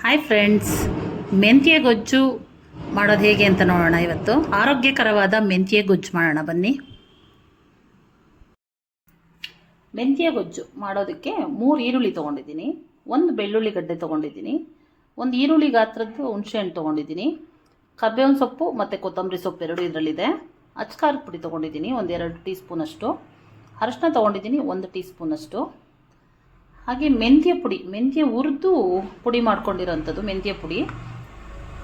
Hi friends, ಮೆಂತ್ಯ ಗೊಜ್ಜು ಮಾಡೋದು ಹೇಗೆ ಅಂತ ನೋಡೋಣ. ಇವತ್ತು ಆರೋಗ್ಯಕರವಾದ ಮೆಂತ್ಯ ಗೊಜ್ಜು ಮಾಡೋಣ ಬನ್ನಿ. ಮೆಂತ್ಯ ಗೊಜ್ಜು ಮಾಡೋದಕ್ಕೆ 3 ಈರುಳ್ಳಿ ತೊಗೊಂಡಿದ್ದೀನಿ, 1 ಬೆಳ್ಳುಳ್ಳಿ ಗಡ್ಡೆ ತೊಗೊಂಡಿದ್ದೀನಿ, 1 ಈರುಳ್ಳಿ ಗಾತ್ರದ್ದು ಹುಣಸೆಹಣ್ಣು ತೊಗೊಂಡಿದ್ದೀನಿ, ಕರ್ಬೇವಿನ ಸೊಪ್ಪು ಮತ್ತು ಕೊತ್ತಂಬರಿ ಸೊಪ್ಪು 2 ಇದರಲ್ಲಿದೆ, ಅಚ್ಕಾರದ ಪುಡಿ ತೊಗೊಂಡಿದ್ದೀನಿ 1-2 ಟೀ ಸ್ಪೂನಷ್ಟು, ಅರಶಿನ ತೊಗೊಂಡಿದ್ದೀನಿ 1 ಟೀ ಸ್ಪೂನಷ್ಟು, ಹಾಗೆ ಮೆಂತ್ಯ ಹುರಿದು ಪುಡಿ ಮಾಡ್ಕೊಂಡಿರೋಂಥದ್ದು ಮೆಂತ್ಯ ಪುಡಿ,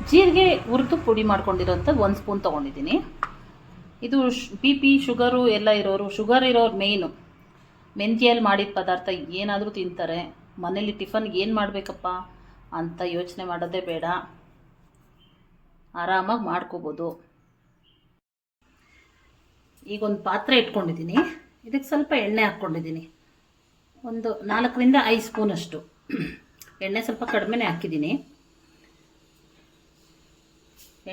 ಜೀರಿಗೆ ಹುರಿದು ಪುಡಿ ಮಾಡ್ಕೊಂಡಿರೋಂಥದ್ದು 1 ಸ್ಪೂನ್ ತೊಗೊಂಡಿದ್ದೀನಿ. ಇದು BP ಶುಗರು ಎಲ್ಲ ಇರೋರು, ಶುಗರ್ ಇರೋರು ಮೇಯ್ನು ಮೆಂತ್ಯಲ್ಲಿ ಮಾಡಿದ ಪದಾರ್ಥ ಏನಾದರೂ ತಿಂತಾರೆ. ಮನೇಲಿ ಟಿಫನ್ಗೆ ಏನು ಮಾಡಬೇಕಪ್ಪ ಅಂತ ಯೋಚನೆ ಮಾಡೋದೇ ಬೇಡ, ಆರಾಮಾಗಿ ಮಾಡ್ಕೋಬೋದು. ಈಗ ಒಂದು ಪಾತ್ರೆ ಇಟ್ಕೊಂಡಿದ್ದೀನಿ, ಇದಕ್ಕೆ ಸ್ವಲ್ಪ ಎಣ್ಣೆ ಹಾಕ್ಕೊಂಡಿದ್ದೀನಿ, ಒಂದು 4-5 ಸ್ಪೂನಷ್ಟು ಎಣ್ಣೆ, ಸ್ವಲ್ಪ ಕಡಿಮೆನೇ ಹಾಕಿದ್ದೀನಿ.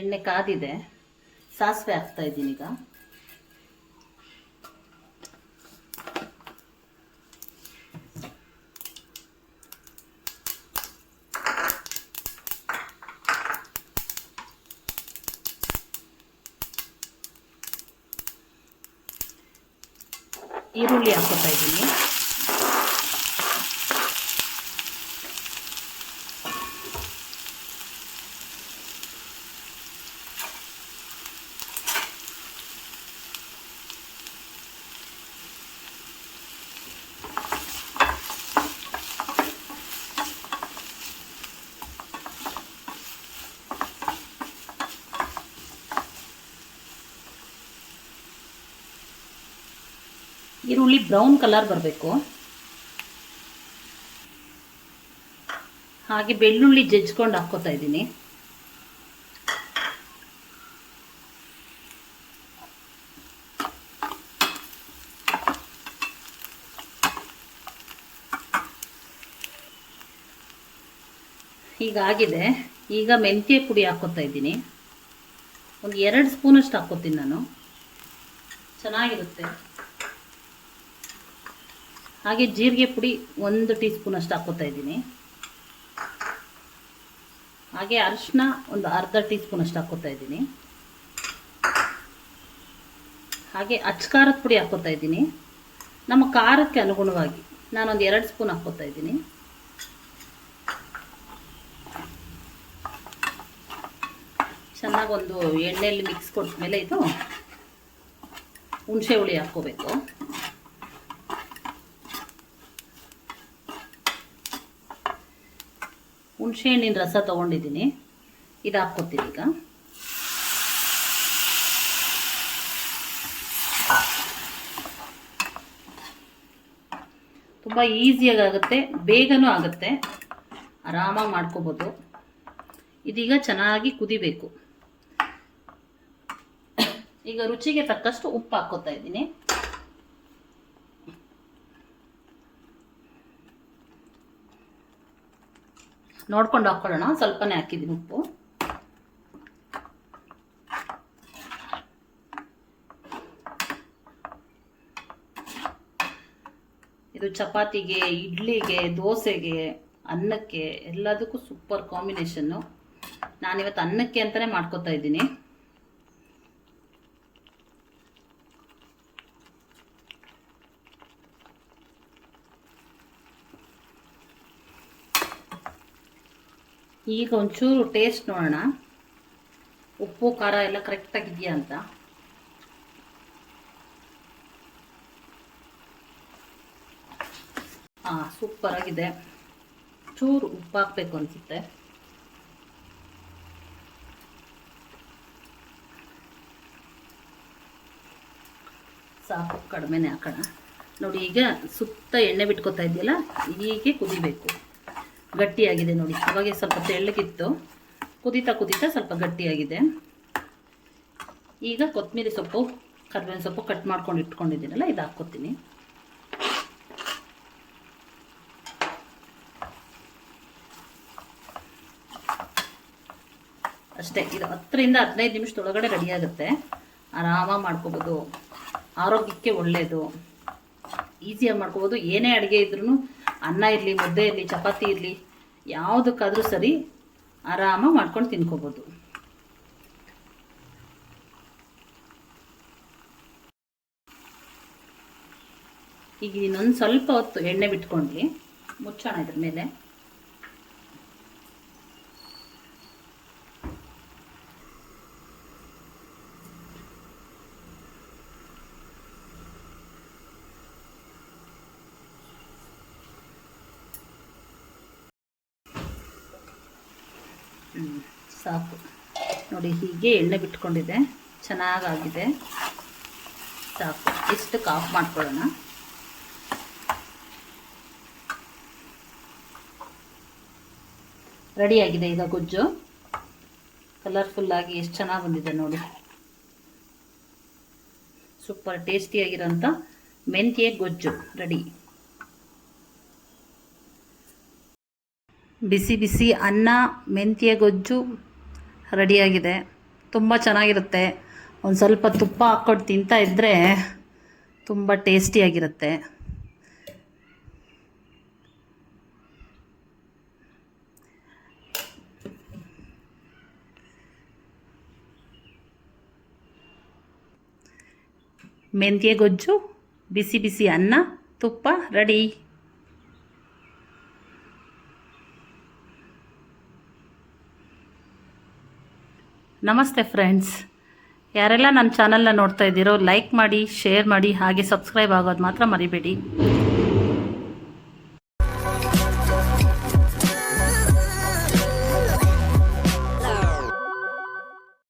ಎಣ್ಣೆ ಕಾದಿದೆ, ಸಾಸಿವೆ ಹಾಕ್ತಾಯಿದ್ದೀನಿ. ಈಗ ಈರುಳ್ಳಿ ಹಾಕ್ಕೊತಾ ಇದ್ದೀನಿ. ಈರುಳ್ಳಿ ಬ್ರೌನ್ ಕಲರ್ ಬರಬೇಕು. ಹಾಗೆ ಬೆಳ್ಳುಳ್ಳಿ ಜಜ್ಕೊಂಡು ಹಾಕ್ಕೋತಾ ಇದ್ದೀನಿ. ಹೀಗಾಗಿದೆ. ಈಗ ಮೆಂತ್ಯ ಪುಡಿ ಹಾಕ್ಕೋತಾ ಇದ್ದೀನಿ, ಒಂದು 2 ಸ್ಪೂನಷ್ಟು ಹಾಕ್ಕೋತೀನಿ ನಾನು, ಚೆನ್ನಾಗಿರುತ್ತೆ. ಹಾಗೆ ಜೀರಿಗೆ ಪುಡಿ 1 ಟೀ ಸ್ಪೂನಷ್ಟು ಹಾಕ್ಕೋತಾ ಇದ್ದೀನಿ. ಹಾಗೆ ಅರಿಶಿನ ಒಂದು ಅರ್ಧ ಟೀ ಸ್ಪೂನಷ್ಟು ಹಾಕ್ಕೋತಾ ಇದ್ದೀನಿ. ಹಾಗೆ ಅಚ್ಕಾರದ ಪುಡಿ ಹಾಕ್ಕೋತಾ ಇದ್ದೀನಿ, ನಮ್ಮ ಖಾರಕ್ಕೆ ಅನುಗುಣವಾಗಿ ನಾನೊಂದು 2 ಸ್ಪೂನ್ ಹಾಕ್ಕೋತಾ ಇದ್ದೀನಿ. ಚೆನ್ನಾಗಿ ಒಂದು ಎಣ್ಣೆಯಲ್ಲಿ ಮಿಕ್ಸ್ ಕೊಟ್ಮೇಲೆ ಇದು ಹುಣಸೆ ಹುಳಿ ಹಾಕ್ಕೋಬೇಕು. ಹುಣಸೆ ಹಣ್ಣಿನ ರಸ ತೊಗೊಂಡಿದ್ದೀನಿ, ಇದು ಹಾಕ್ಕೊತೀನಿ. ಈಗ ತುಂಬ ಈಸಿಯಾಗಿ ಆಗುತ್ತೆ, ಬೇಗನೂ ಆಗುತ್ತೆ, ಆರಾಮಾಗಿ ಮಾಡ್ಕೋಬೋದು. ಇದೀಗ ಚೆನ್ನಾಗಿ ಕುದಿಬೇಕು. ಈಗ ರುಚಿಗೆ ತಕ್ಕಷ್ಟು ಉಪ್ಪು ಹಾಕ್ಕೋತಾ ಇದ್ದೀನಿ. ನೋಡ್ಕೊಂಡು ಹಾಕ್ಕೊಳ್ಳೋಣ, ಸ್ವಲ್ಪನೇ ಹಾಕಿದ್ದೀನಿ ಉಪ್ಪು. ಇದು ಚಪಾತಿಗೆ, ಇಡ್ಲಿಗೆ, ದೋಸೆಗೆ, ಅನ್ನಕ್ಕೆ ಎಲ್ಲದಕ್ಕೂ ಸೂಪರ್ ಕಾಂಬಿನೇಷನ್ನು. ನಾನಿವತ್ತು ಅನ್ನಕ್ಕೆ ಅಂತಲೇ ಮಾಡ್ಕೋತಾ ಇದ್ದೀನಿ. ಈಗ ಒಂಚೂರು ಟೇಸ್ಟ್ ನೋಡೋಣ, ಉಪ್ಪು ಖಾರ ಎಲ್ಲ ಕರೆಕ್ಟಾಗಿದೆಯಾ ಅಂತ. ಸೂಪರಾಗಿದೆ. ಚೂರು ಉಪ್ಪು ಹಾಕಬೇಕು ಅನಿಸುತ್ತೆ. ಸಾಕು, ಕಡಿಮೆನೇ ಹಾಕೋಣ. ನೋಡಿ, ಈಗ ಸುತ್ತ ಎಣ್ಣೆ ಬಿಟ್ಕೋತಾ ಇದೆಯಲ್ಲ, ಹೀಗೆ ಕುದಿಬೇಕು. ಗಟ್ಟಿಯಾಗಿದೆ ನೋಡಿ, ಅವಾಗ ಸ್ವಲ್ಪ ತೆಳ್ಳಗಿತ್ತು, ಕುದೀತಾ ಸ್ವಲ್ಪ ಗಟ್ಟಿಯಾಗಿದೆ. ಈಗ ಕೊತ್ತಂಬರಿ ಸೊಪ್ಪು, ಕರಿಬೇವಿನ ಸೊಪ್ಪು ಕಟ್ ಮಾಡ್ಕೊಂಡು ಇಟ್ಕೊಂಡಿದ್ದೀನಲ್ಲ, ಇದು ಹಾಕ್ಕೊತೀನಿ. ಅಷ್ಟೇ, ಇದು 10-15 ನಿಮಿಷದೊಳಗಡೆ ರೆಡಿ ಆಗುತ್ತೆ. ಆರಾಮಾಗಿ ಮಾಡ್ಕೋಬೋದು, ಆರೋಗ್ಯಕ್ಕೆ ಒಳ್ಳೆಯದು, ಈಸಿಯಾಗಿ ಮಾಡ್ಕೋಬೋದು. ಏನೇ ಅಡುಗೆ ಇದ್ರೂ, ಅನ್ನ ಇರಲಿ, ಮುದ್ದೆ ಇರಲಿ, ಚಪಾತಿ ಇರಲಿ, ಯಾವುದಕ್ಕಾದರೂ ಸರಿ ಆರಾಮಾಗಿ ಮಾಡ್ಕೊಂಡು ತಿನ್ಕೋಬೋದು. ಈಗ ಇನ್ನೊಂದು ಸ್ವಲ್ಪ ಹೊತ್ತು ಎಣ್ಣೆ ಬಿಟ್ಕೊಂಡ್ವಿ, ಮುಚ್ಚೋಣ ಇದ್ರ ಮೇಲೆ. ಸಾಕು ನೋಡಿ, ಹೀಗೆ ಎಣ್ಣೆ ಬಿಟ್ಕೊಂಡಿದೆ, ಚೆನ್ನಾಗಾಗಿದೆ. ಸಾಕು, ಇಷ್ಟಕ್ಕೆ ಆಫ್ ಮಾಡ್ಕೊಳ್ಳೋಣ. ರೆಡಿಯಾಗಿದೆ ಈಗ ಗೊಜ್ಜು. ಕಲರ್ಫುಲ್ಲಾಗಿ ಎಷ್ಟು ಚೆನ್ನಾಗಿ ಬಂದಿದೆ ನೋಡಿ. ಸೂಪರ್ ಟೇಸ್ಟಿಯಾಗಿರೋಂಥ ಮೆಂತ್ಯ ಗೊಜ್ಜು ರೆಡಿ. ಬಿಸಿ ಬಿಸಿ ಅನ್ನ ಮೆಂತ್ಯ ಗೊಜ್ಜು ರೆಡಿಯಾಗಿದೆ. ತುಂಬ ಚೆನ್ನಾಗಿರುತ್ತೆ. ಒಂದು ಸ್ವಲ್ಪ ತುಪ್ಪ ಹಾಕ್ಕೊಂಡು ತಿಂತಾ ಇದ್ದರೆ ತುಂಬ ಟೇಸ್ಟಿಯಾಗಿರುತ್ತೆ. ಮೆಂತ್ಯ ಗೊಜ್ಜು, ಬಿಸಿ ಬಿಸಿ ಅನ್ನ, ತುಪ್ಪ ರೆಡಿ. ನಮಸ್ತೆ ಫ್ರೆಂಡ್ಸ್, ಯಾರೆಲ್ಲ ನನ್ನ ಚಾನಲ್ನ ನೋಡ್ತಾ ಇದ್ದೀರೋ ಲೈಕ್ ಮಾಡಿ, ಶೇರ್ ಮಾಡಿ, ಹಾಗೆ ಸಬ್ಸ್ಕ್ರೈಬ್ ಆಗೋದು ಮಾತ್ರ ಮರಿಬೇಡಿ.